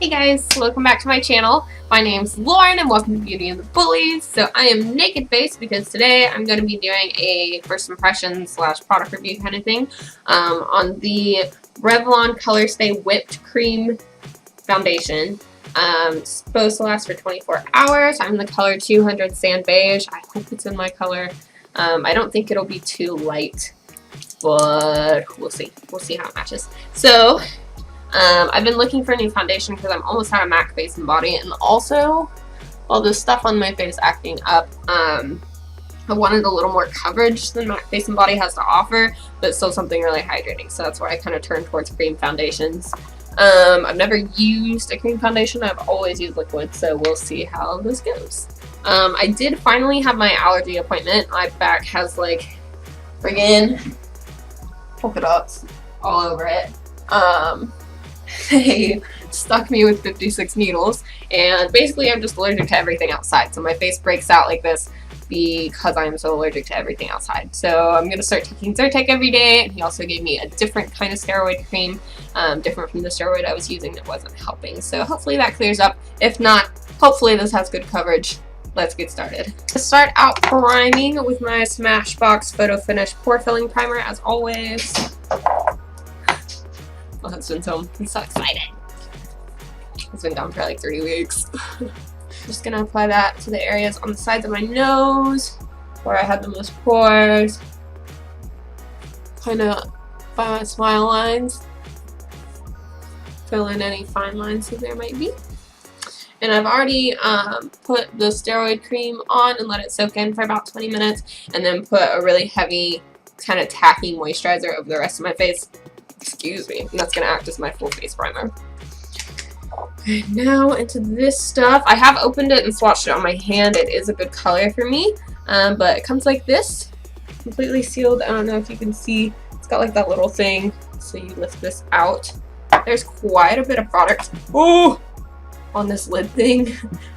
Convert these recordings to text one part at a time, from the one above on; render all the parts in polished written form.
Hey guys, welcome back to my channel. My name's Lauren and welcome to Beauty and the Bullies. So I am naked faced because today I'm going to be doing a first impression slash product review kind of thing on the Revlon Colorstay Whipped Cream Foundation. It's supposed to last for 24 hours. I'm in the color 200 Sand Beige. I hope it's in my color. I don't think it'll be too light, but we'll see. We'll see how it matches. So I've been looking for a new foundation because I'm almost out of MAC face and body, and also all this stuff on my face acting up. I wanted a little more coverage than MAC face and body has to offer, but still something really hydrating, so that's why I kind of turned towards cream foundations. I've never used a cream foundation. I've always used liquid, so we'll see how this goes. I did finally have my allergy appointment. My back has like friggin' polka dots all over it. They stuck me with 56 needles, and basically I'm just allergic to everything outside, so my face breaks out like this because I'm so allergic to everything outside. So I'm going to start taking Zyrtec every day, and he also gave me a different kind of steroid cream, different from the steroid I was using that wasn't helping, so hopefully that clears up. If not, hopefully this has good coverage. Let's get started. To start out priming with my Smashbox Photo Finish Pore Filling Primer, as always. My husband's home. I'm so excited. It's been gone for like 30 weeks. Just gonna apply that to the areas on the sides of my nose where I had the most pores. Kind of by my smile lines. Fill in any fine lines that there might be. And I've already put the steroid cream on and let it soak in for about 20 minutes, and then put a really heavy kind of tacky moisturizer over the rest of my face. Excuse me. And that's going to act as my full face primer. Okay, now into this stuff. I have opened it and swatched it on my hand. It is a good color for me, but it comes like this, completely sealed. I don't know if you can see. It's got like that little thing, so you lift this out. There's quite a bit of product on this lid thing.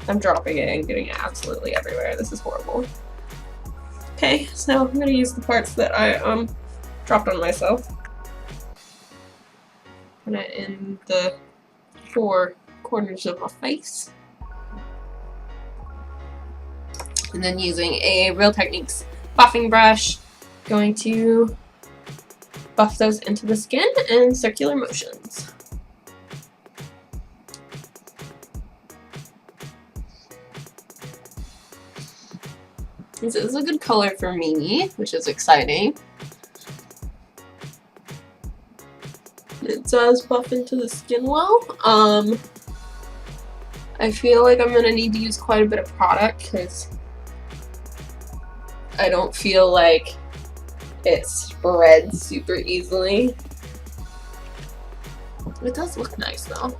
I'm dropping it and getting it absolutely everywhere. This is horrible. Okay, so I'm going to use the parts that I dropped on myself. Put it in the 4 corners of my face. And then using a Real Techniques buffing brush, going to buff those into the skin in circular motions. This is a good color for me, which is exciting. It does buff into the skin well. I feel like I'm going to need to use quite a bit of product because I don't feel like it spreads super easily. It does look nice though.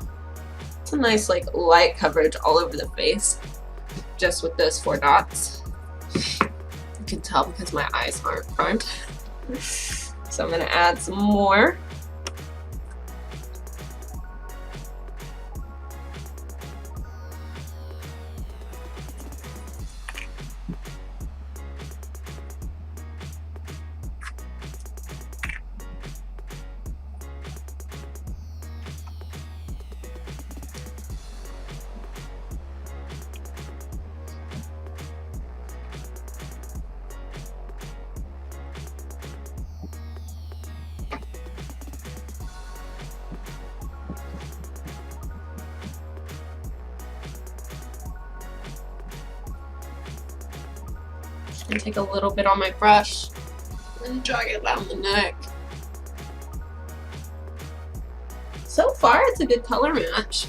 It's a nice like light coverage all over the face just with those 4 dots. You can tell because my eyes aren't primed. So I'm going to add some more. And take a little bit on my brush and drag it down the neck. So far, it's a good color match.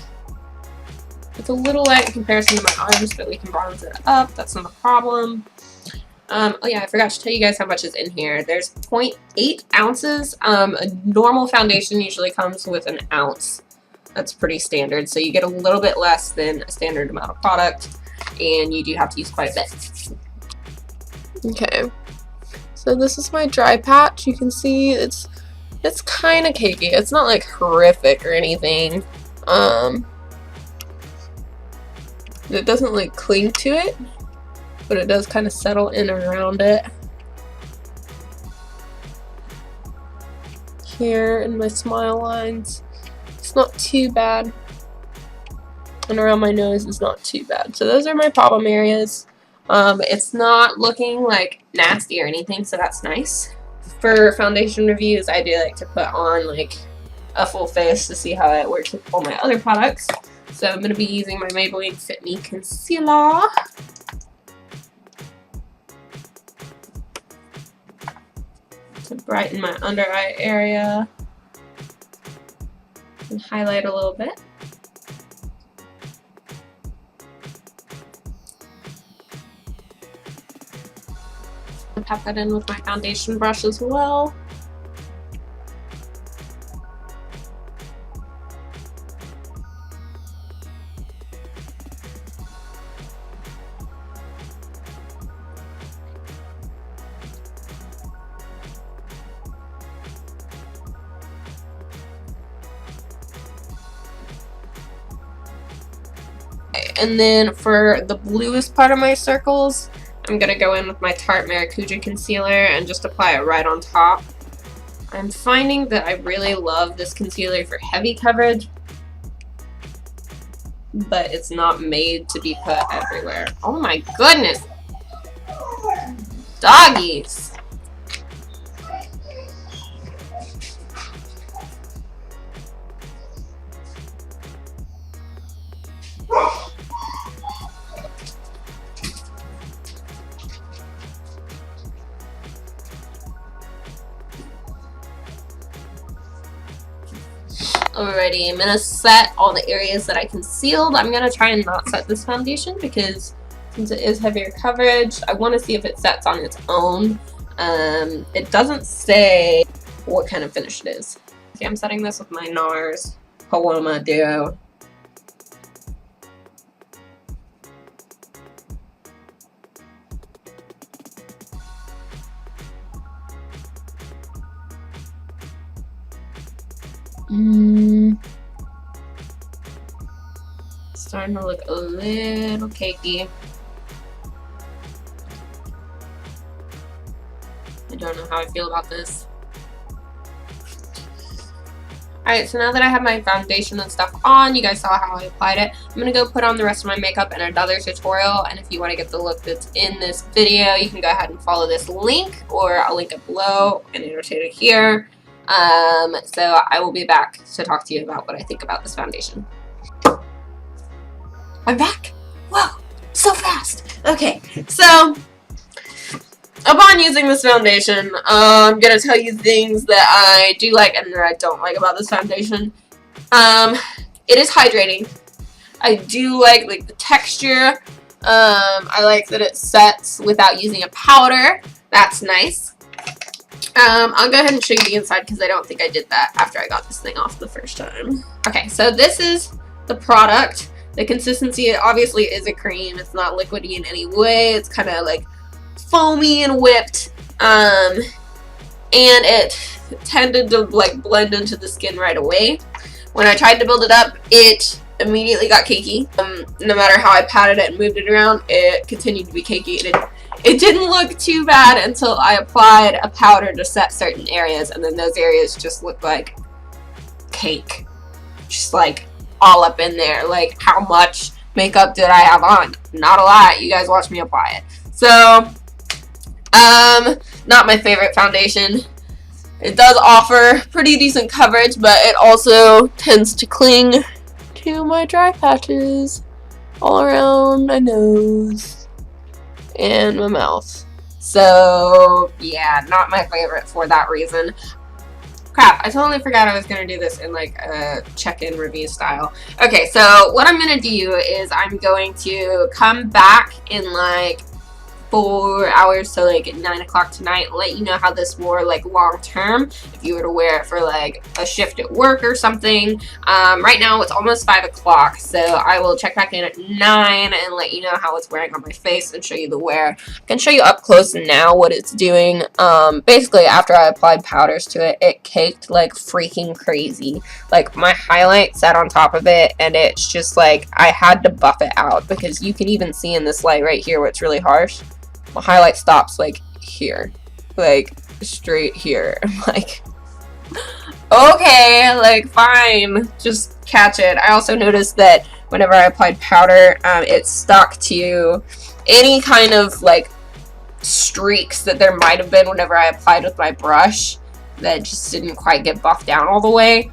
It's a little light in comparison to my arms, but we can bronze it up. That's not a problem. Oh yeah, I forgot to tell you guys how much is in here. There's 0.8 ounces. A normal foundation usually comes with an ounce. That's pretty standard. So you get a little bit less than a standard amount of product, and you do have to use quite a bit. Okay, so this is my dry patch. You can see it's kind of cakey. It's not like horrific or anything. It doesn't like cling to it, but it does kind of settle in around it. Here in my smile lines. It's not too bad. and around my nose is not too bad. So those are my problem areas. It's not looking like nasty or anything, so that's nice. For foundation reviews, I do like to put on like a full face to see how it works with all my other products. So I'm going to be using my Maybelline Fit Me Concealer. To brighten my under eye area and highlight a little bit. I'll tap that in with my foundation brush as well. And then for the bluest part of my circles, I'm going to go in with my Tarte Maracuja concealer and just apply it right on top. I'm finding that I really love this concealer for heavy coverage, but it's not made to be put everywhere. Oh my goodness! Doggies! Alrighty, I'm going to set all the areas that I concealed. I'm going to try and not set this foundation because since it is heavier coverage, I want to see if it sets on its own. It doesn't say what kind of finish it is. Okay, I'm setting this with my Nars Paloma Duo. Starting to look a little cakey. I don't know how I feel about this. Alright, so now that I have my foundation and stuff on, you guys saw how I applied it. I'm going to go put on the rest of my makeup in another tutorial, and if you want to get the look that's in this video, you can go ahead and follow this link, or I'll link it below and annotate it here. So I will be back to talk to you about what I think about this foundation. I'm back! Whoa! So fast! Okay, so upon using this foundation, I'm gonna tell you things that I do like and that I don't like about this foundation. It is hydrating. I do like the texture. I like that it sets without using a powder. That's nice. I'll go ahead and show you the inside because I don't think I did that after I got this thing off the first time. Okay, so this is the product. The consistency obviously is a cream. It's not liquidy in any way. It's kind of like foamy and whipped. And it tended to like blend into the skin right away. When I tried to build it up, it immediately got cakey. No matter how I patted it and moved it around, it continued to be cakey. And it didn't look too bad until I applied a powder to set certain areas, and then those areas just looked like cake. Just like all up in there. Like, how much makeup did I have on? Not a lot. You guys watch me apply it. So, not my favorite foundation. It does offer pretty decent coverage, but it also tends to cling to my dry patches all around my nose and my mouth. So, yeah, not my favorite for that reason. Crap, I totally forgot I was going to do this in like a check-in review style. Okay, so what I'm going to do is I'm going to come back in like 4 hours, so like at 9 o'clock tonight, let you know how this wore like long term, if you were to wear it for like a shift at work or something. Right now it's almost 5 o'clock, so I will check back in at 9 and let you know how it's wearing on my face and show you the wear. I can show you up close now what it's doing. Basically after I applied powders to it, it caked like freaking crazy. Like my highlight sat on top of it, and it's just like I had to buff it out because you can even see in this light right here where it's really harsh. My highlight stops like here, like straight here. I'm like, okay, like fine, just catch it. I also noticed that whenever I applied powder, it stuck to any kind of like streaks that there might have been whenever I applied with my brush that just didn't quite get buffed down all the way.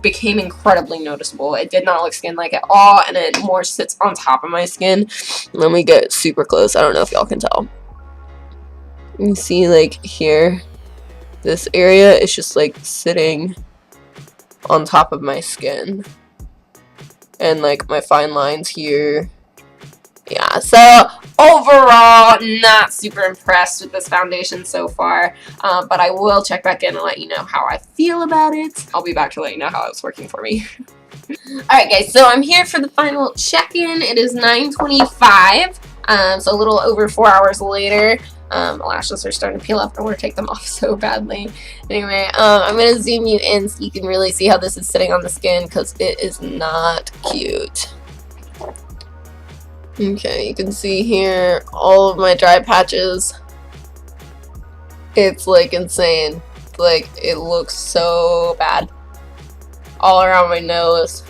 Became incredibly noticeable. It did not look skin-like at all, and it more sits on top of my skin. Let me get super close. I don't know if y'all can tell. You can see, like, here, this area is just, like, sitting on top of my skin. And, like, my fine lines here. Yeah, so overall, not super impressed with this foundation so far, but I will check back in and let you know how I feel about it. I'll be back to let you know how it's working for me. Alright guys, so I'm here for the final check-in. It is 9:25, so a little over 4 hours later. My lashes are starting to peel off. I want to take them off so badly. Anyway, I'm going to zoom you in so you can really see how this is sitting on the skin, because it is not cute. Okay, you can see here all of my dry patches. It's like insane. Like, it looks so bad. All around my nose.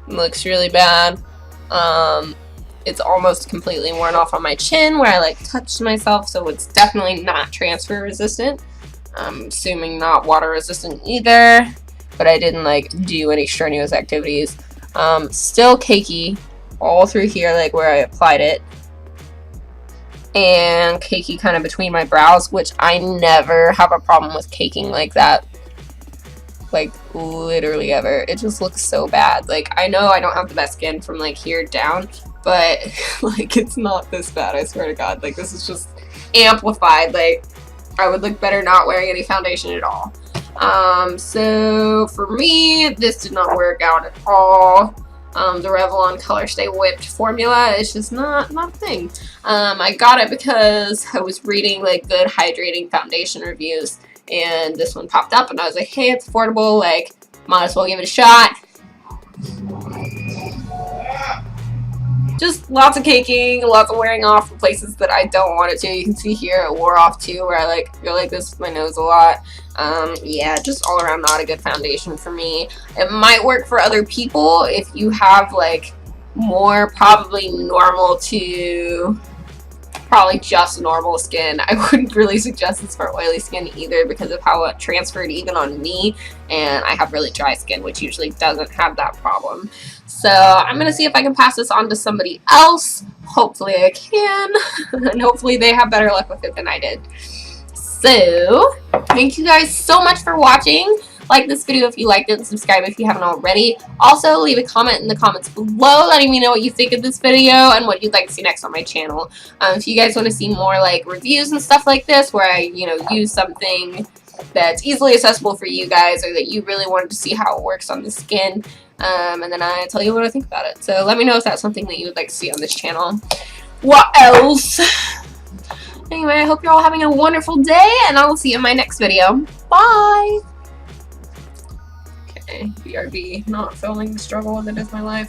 It looks really bad. It's almost completely worn off on my chin where I like touched myself, so it's definitely not transfer resistant. I'm assuming not water resistant either, but I didn't like do any strenuous activities. Still cakey all through here, like where I applied it, and cakey kind of between my brows, which I never have a problem with caking like that, like literally ever. It just looks so bad. Like, I know I don't have the best skin from like here down, but like it's not this bad, I swear to God. Like, this is just amplified. Like, I would look better not wearing any foundation at all. So for me, this did not work out at all. The Revlon Colorstay whipped formula is just not a thing. I got it because I was reading like good hydrating foundation reviews, and this one popped up, and I was like, hey, it's affordable, like, might as well give it a shot. Just lots of caking, lots of wearing off in places that I don't want it to. You can see here it wore off too, where I like go like this with my nose a lot. Yeah, just all around not a good foundation for me. It might work for other people if you have like more probably normal to probably just normal skin. I wouldn't really suggest this for oily skin either because of how it transferred even on me, and I have really dry skin, which usually doesn't have that problem. So I'm going to see if I can pass this on to somebody else. Hopefully I can, and hopefully they have better luck with it than I did. So, thank you guys so much for watching. Like this video if you liked it, and subscribe if you haven't already. Also, leave a comment in the comments below letting me know what you think of this video and what you'd like to see next on my channel. If you guys want to see more like reviews and stuff like this, where I, use something that's easily accessible for you guys, or that you really wanted to see how it works on the skin, and then I tell you what I think about it. So let me know if that's something that you would like to see on this channel. What else? Anyway, I hope you're all having a wonderful day, and I will see you in my next video. Bye! Okay, BRB, not filming the struggle that is my life.